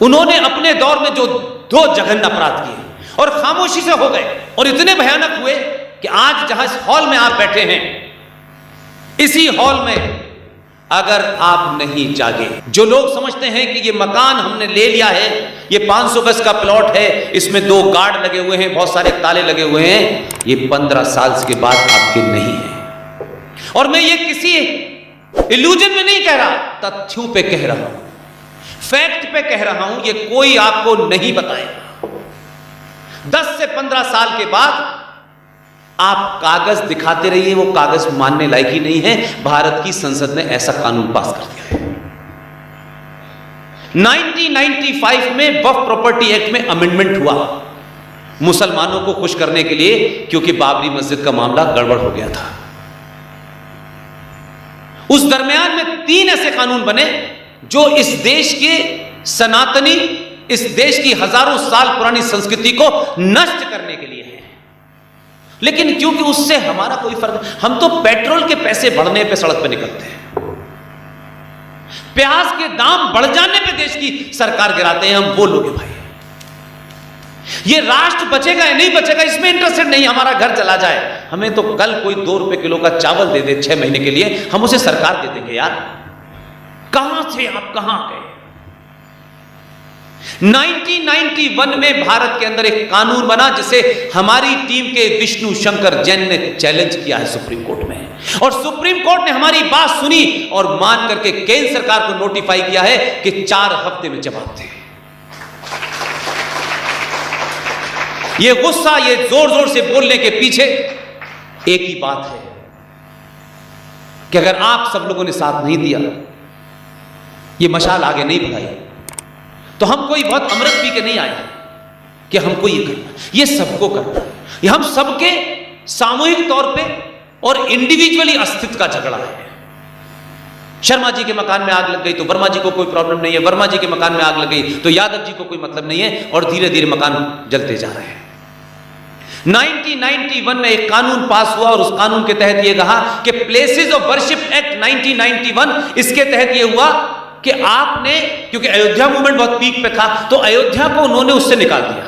उन्होंने अपने दौर में जो 2 जघन्य अपराध किए और खामोशी से हो गए और इतने भयानक हुए कि आज जहां इस हॉल में आप बैठे हैं, इसी हॉल में अगर आप नहीं जागे, जो लोग समझते हैं कि ये मकान हमने ले लिया है, ये 500 गज का प्लॉट है, इसमें 2 गार्ड लगे हुए हैं, बहुत सारे ताले लगे हुए हैं, ये 15 साल के बाद आपके नहीं है। और मैं ये किसी इल्यूजन में नहीं कह रहा, तथ्यों पे कह रहा हूं, फैक्ट पे कह रहा हूं, ये कोई आपको नहीं बताएगा। 10 से 15 साल के बाद आप कागज दिखाते रहिए, वो कागज मानने लायक ही नहीं है। भारत की संसद ने ऐसा कानून पास कर दिया है। 1995 में वक्फ प्रॉपर्टी एक्ट में अमेंडमेंट हुआ मुसलमानों को खुश करने के लिए, क्योंकि बाबरी मस्जिद का मामला गड़बड़ हो गया था। उस दरमियान में 3 ऐसे कानून बने जो इस देश के सनातनी, इस देश की हजारों साल पुरानी संस्कृति को नष्ट करने के लिए है। लेकिन क्योंकि उससे हमारा कोई फर्क, हम तो पेट्रोल के पैसे बढ़ने पे सड़क पे निकलते हैं, प्याज के दाम बढ़ जाने पे देश की सरकार गिराते हैं, हम वो लोग हैं भाई। ये राष्ट्र बचेगा या नहीं बचेगा इसमें इंटरेस्टेड नहीं, हमारा घर चला जाए, हमें तो कल कोई 2 रुपए किलो का चावल दे दे 6 महीने के लिए, हम उसे सरकार दे देंगे। यार कहां थे आप, कहां गए? 1991 में भारत के अंदर एक कानून बना जिसे हमारी टीम के विष्णु शंकर जैन ने चैलेंज किया है सुप्रीम कोर्ट में, और सुप्रीम कोर्ट ने हमारी बात सुनी और मान करके केंद्र सरकार को नोटिफाई किया है कि 4 हफ्ते में जवाब दें। ये गुस्सा, ये जोर जोर से बोलने के पीछे एक ही बात है कि अगर आप सब लोगों ने साथ नहीं दिया, ये मशाल आगे नहीं बढ़ाई, तो हम कोई बहुत अमृत पी के नहीं आए कि हमको ये करना, ये सबको करना है। ये हम सबके सामूहिक तौर पे और इंडिविजुअली अस्तित्व का झगड़ा है। शर्मा जी के मकान में आग लग गई तो वर्मा जी को कोई प्रॉब्लम नहीं है, वर्मा जी के मकान में आग लग गई तो यादव जी को कोई मतलब नहीं है, और धीरे धीरे मकान जलते जा रहे हैं। 1991 में एक कानून पास हुआ और उस कानून के तहत यह कहा कि प्लेसेस ऑफ वर्शिप एक्ट 1991, इसके तहत यह हुआ कि आपने, क्योंकि अयोध्या मूवमेंट बहुत पीक पे था, तो अयोध्या को उन्होंने उससे निकाल दिया,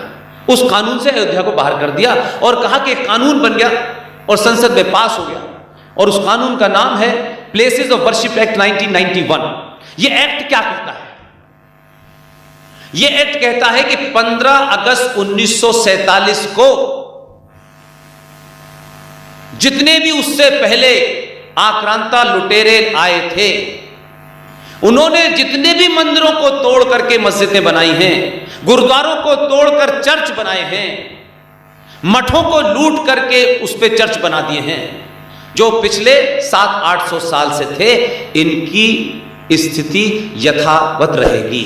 उस कानून से अयोध्या को बाहर कर दिया और कहा कि कानून बन गया और संसद में पास हो गया, और उस कानून का नाम है प्लेसेस ऑफ वर्शिप एक्ट 1991। यह एक्ट क्या कहता है? यह एक्ट कहता है कि 15 अगस्त 1947 को जितने भी उससे पहले आक्रांता लुटेरे आए थे, उन्होंने जितने भी मंदिरों को तोड़ करके मस्जिदें बनाई हैं, गुरुद्वारों को तोड़कर चर्च बनाए हैं, मठों को लूट करके उस पे चर्च बना दिए हैं, जो पिछले 700-800 साल से थे, इनकी स्थिति यथावत रहेगी।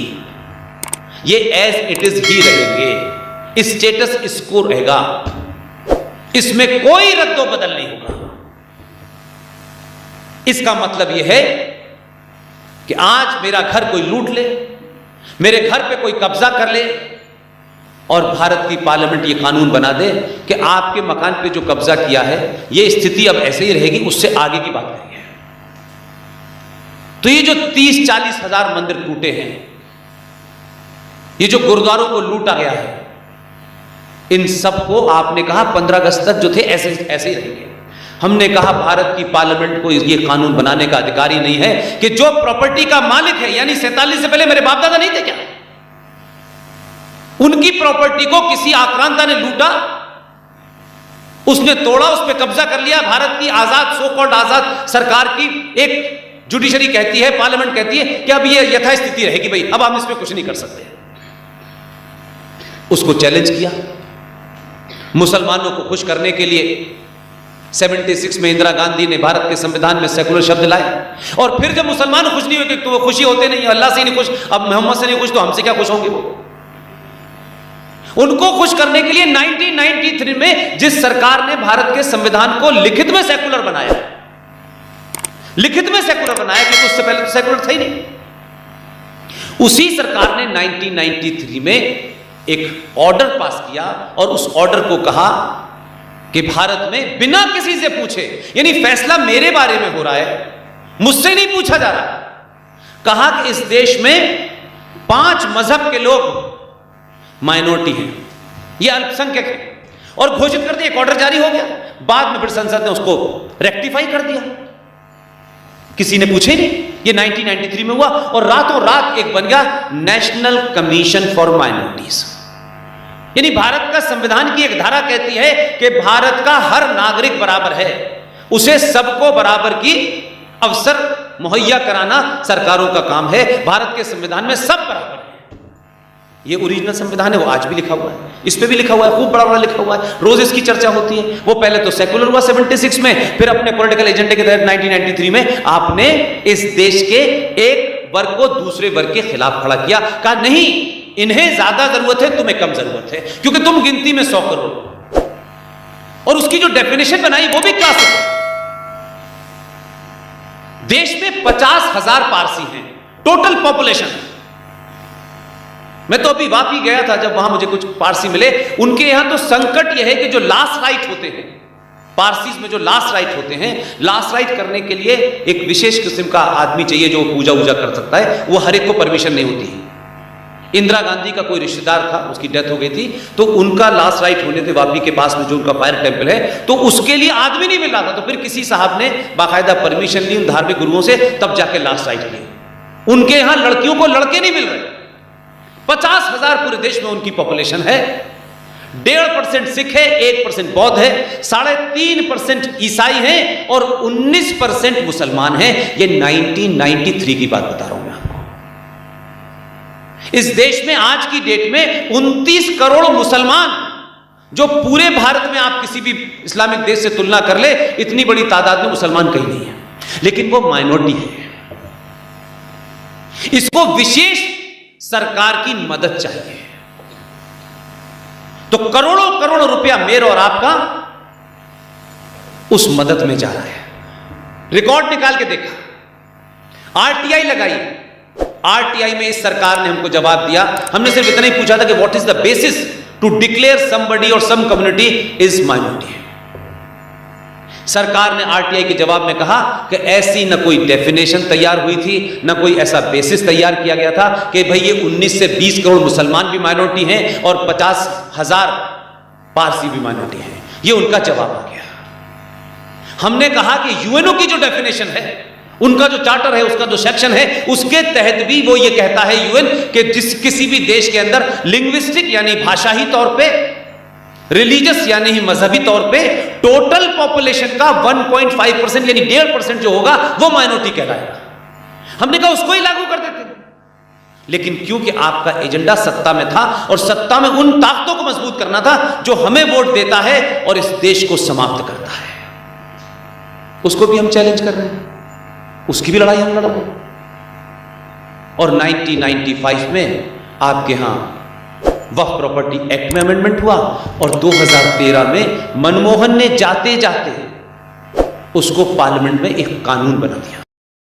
ये एज इट इज ही रहेंगे, स्टेटस इसको रहेगा, इसमें कोई रद्दो बदल नहीं होगा। इसका मतलब यह है कि आज मेरा घर कोई लूट ले, मेरे घर पे कोई कब्जा कर ले, और भारत की पार्लियामेंट ये कानून बना दे कि आपके मकान पे जो कब्जा किया है, ये स्थिति अब ऐसे ही रहेगी, उससे आगे की बात नहीं है। तो ये जो 30-40 हजार मंदिर टूटे हैं, ये जो गुरुद्वारों को लूटा गया है, इन सबको आपने कहा 15 अगस्त तक जो थे ऐसे ही रहेंगे। हमने कहा भारत की पार्लियामेंट को ये कानून बनाने का अधिकार ही नहीं है कि जो प्रॉपर्टी का मालिक है, यानी 47 से पहले मेरे बाप दादा नहीं थे क्या, उनकी प्रॉपर्टी को किसी आक्रांता ने लूटा, उसने तोड़ा, उस पर कब्जा कर लिया। भारत की आजाद, सो कॉल्ड आजाद सरकार की एक जुडिशरी कहती है, पार्लियामेंट कहती है कि अब ये यथास्थिति रहेगी भाई, अब हम इसमें कुछ नहीं कर सकते। उसको चैलेंज किया मुसलमानों को खुश करने के लिए। 76 में इंदिरा गांधी ने भारत के संविधान में सेकुलर शब्द लाए, और फिर जब मुसलमान खुश नहीं हुए तो वो खुशी होते नहीं, अल्लाह से नहीं खुश, अब मोहम्मद से नहीं खुश, तो हमसे क्या खुश होंगे वो। उनको खुश करने के लिए 1993 में जिस सरकार ने भारत के संविधान को लिखित में सेकुलर बनाया, लिखित में सेकुलर बनाया, क्योंकि उससे पहले तो सेकुलर था ही नहीं, उसी सरकार ने 1993 में एक ऑर्डर पास किया और उस ऑर्डर को कहा कि भारत में बिना किसी से पूछे, यानी फैसला मेरे बारे में हो रहा है, मुझसे नहीं पूछा जा रहा, कहा कि इस देश में 5 मजहब के लोग माइनॉरिटी हैं, ये अल्पसंख्यक हैं, और घोषित कर दिया, एक ऑर्डर जारी हो गया। बाद में फिर संसद ने उसको रेक्टिफाई कर दिया, किसी ने पूछे नहीं। ये 1993 में हुआ और रातों रात एक बन गया नेशनल कमीशन फॉर माइनॉरिटीज। यानी भारत का संविधान की एक धारा कहती है कि भारत का हर नागरिक बराबर है, उसे सबको बराबर की अवसर मुहैया कराना सरकारों का काम है। भारत के संविधान में सब बराबर है। ये ओरिजिनल संविधान है, वो आज भी लिखा हुआ है, इस पे भी लिखा हुआ है, खूब बड़ा बड़ा लिखा हुआ है, रोज इसकी चर्चा होती है। वो पहले तो सेकुलर हुआ 76 में, फिर अपने पॉलिटिकल एजेंडे के तहत 1993 में आपने इस देश के एक वर्ग को दूसरे वर्ग के खिलाफ खड़ा किया, कहा नहीं इन्हें ज्यादा जरूरत है, तुम्हें कम जरूरत है, क्योंकि तुम गिनती में 100 करोड़। और उसकी जो डेफिनेशन बनाई वो भी क्लासिक है। देश में 50,000 पारसी हैं टोटल पॉपुलेशन। मैं तो अभी वापी गया था, जब वहां मुझे कुछ पारसी मिले, उनके यहां तो संकट यह है कि जो लास्ट राइट होते हैं पारसीज में, जो लास्ट राइट होते हैं, लास्ट राइट करने के लिए एक विशेष किस्म का आदमी चाहिए जो पूजा वूजा कर सकता है, वो हर एक को परमिशन नहीं होती है। इंदिरा गांधी का कोई रिश्तेदार था, उसकी डेथ हो गई थी, तो उनका लास्ट राइट होने थे वापी के पास में जो उनका फायर टेंपल है, तो उसके लिए आदमी नहीं मिल रहा था। तो फिर किसी साहब ने बाकायदा परमिशन ली उन धार्मिक गुरुओं से, तब जाके लास्ट राइट लिए। उनके यहां लड़कियों को लड़के नहीं मिल रहे। 50,000 पूरे देश में उनकी पॉपुलेशन है, 1.5% सिख है, 1% बौद्ध है, 3.5% ईसाई हैं और 19% मुसलमान हैं। ये 1993 की बात बता रहा हूं मैं आपको। इस देश में आज की डेट में 29 करोड़ मुसलमान, जो पूरे भारत में आप किसी भी इस्लामिक देश से तुलना कर ले, इतनी बड़ी तादाद में मुसलमान कहीं नहीं है, लेकिन वो माइनॉरिटी है। इसको विशेष सरकार की मदद चाहिए। तो करोड़ों करोड़ों रुपया मेरा और आपका उस मदद में जा रहा है। रिकॉर्ड निकाल के देखा, आरटीआई लगाई, आरटीआई में इस सरकार ने हमको जवाब दिया। हमने सिर्फ इतना ही पूछा था कि what is the basis to declare somebody और सम कम्युनिटी इज माइनॉरिटी। सरकार ने आरटीआई के जवाब में कहा कि ऐसी न कोई डेफिनेशन तैयार हुई थी, न कोई ऐसा बेसिस तैयार किया गया था कि भाई ये 19 से 20 करोड़ मुसलमान भी माइनॉरिटी हैं और 50,000 पारसी भी माइनॉरिटी हैं। ये उनका जवाब आ गया। हमने कहा कि यूएनओ की जो डेफिनेशन है, उनका जो चार्टर है, उसका जो सेक्शन है, उसके तहत भी वो ये कहता है यूएन कि किसी भी देश के अंदर लिंग्विस्टिक यानी भाषाई तौर पे, रिलीजियस यानी ही मजहबी तौर पे टोटल पॉपुलेशन का 1.5% यानी 1.5% जो होगा वो माइनॉरिटी कहलाएगा। हमने कहा उसको ही लागू कर देते, लेकिन क्योंकि आपका एजेंडा सत्ता में था और सत्ता में उन ताकतों को मजबूत करना था जो हमें वोट देता है और इस देश को समाप्त करता है, उसको भी हम चैलेंज कर रहे हैं, उसकी भी लड़ाई हम लड़ रहे हैं। और 1995 में आपके यहां वक्फ प्रॉपर्टी एक्ट में अमेंडमेंट हुआ और 2013 में मनमोहन ने जाते जाते उसको पार्लियामेंट में एक कानून बना दिया।